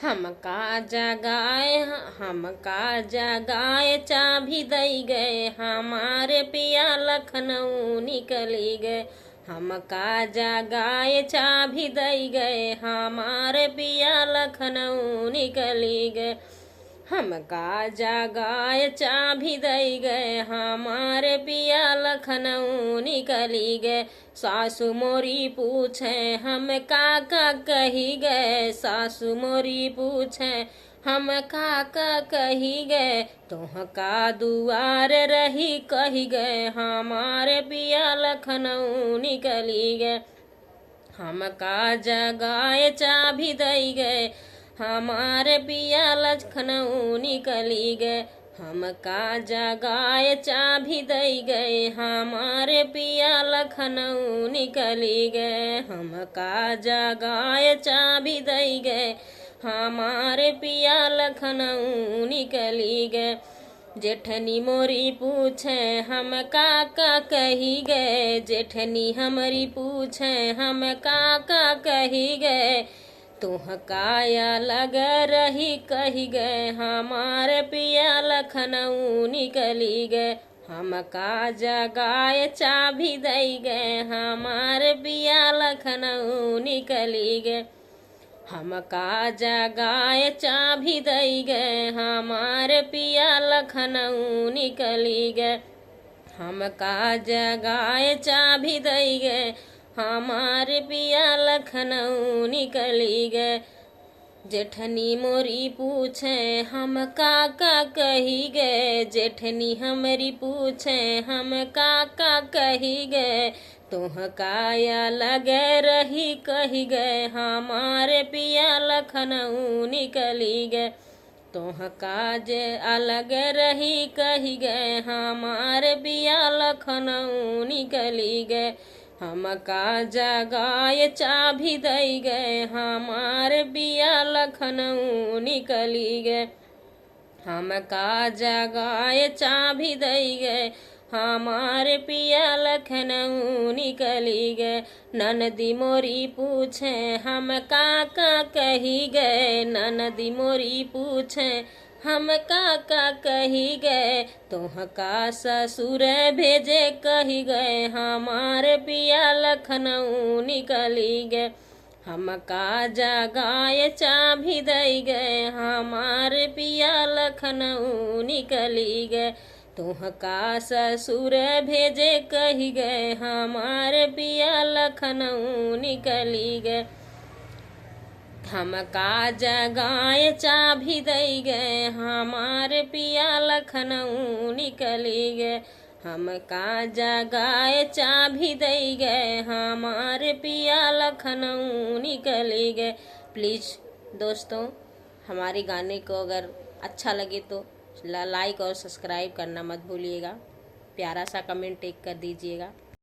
हमका जगाए चाभी दई गए, हमारे पिया लखनऊ निकली गए। हमका जगाए चाभी दई गए, हमारे पिया लखनऊ निकली गए। हमका जगाए चाभी दई गए, हमारे पिया लखनऊ निकली गए। सासु मोरी पूछे हम का कही गए, सासु मोरी पूछे हम का कही गए। तोहका दुआर रही कही गए, हमारे पिया लखनऊ निकली गए। हमका जगाए चाभी दई गए, हमारे पिया लखनऊ निकली गए। हमका जगाए चाभी दई गए, हमारे पिया लखनऊ निकली गए। हमका जगाए चाभी दई गए, हमारे पिया लखनऊ निकली गए। जेठनी मोरी पूछे हम का कही गए, जेठनी हमारी पूछे हम का कही गए। तुहका लग रही कही गए, हमारे पिया लखनऊ निकली गए। हमका जगाए चाभी दई गए, हमारे पिया लखनऊ निकली गए। हमका जगाए चाभी दई गए, हमारे पिया लखनऊ निकली गए। हमका जगाए चाभी दई गए, हमारे पिया लखनऊ निकली गए। जेठनी मोरी पूछे हम का कही गए, जेठनी हमारी पूछे हम का कही गए। तुहका लग रही कही गए, हमारे पिया लखनऊ निकली गए। तुहका जे अलग रही कही गए, हमारे पिया लखनऊ निकली गए। हमका जगाए चाभी दई गए, हमारे पिया लखनऊ निकली गए। हमका जगाए चाभी दई गए, हमारे पिया लखनऊ निकली गए। ननदी मोरी पूछे हम का कही गए, ननदी मोरी पूछे हम का कही गए। तुहका ससुर भेजे कही गए, हमारे पिया लखनऊ निकली गए। हमका जगाए चाभी दई गए, हमारे पिया लखनऊ निकली गए। तुहका ससुर भेजे कही गए, हमारे पिया लखनऊ निकली गए। हमका जगाए चाभी दई गए, हमारे पिया लखनऊ निकली गए। हमका जगाए चाभी दई गए, हमारे पिया लखनऊ निकली गए। प्लीज़ दोस्तों, हमारे गाने को अगर अच्छा लगे तो लाइक और सब्सक्राइब करना मत भूलिएगा। प्यारा सा कमेंट टेक कर दीजिएगा।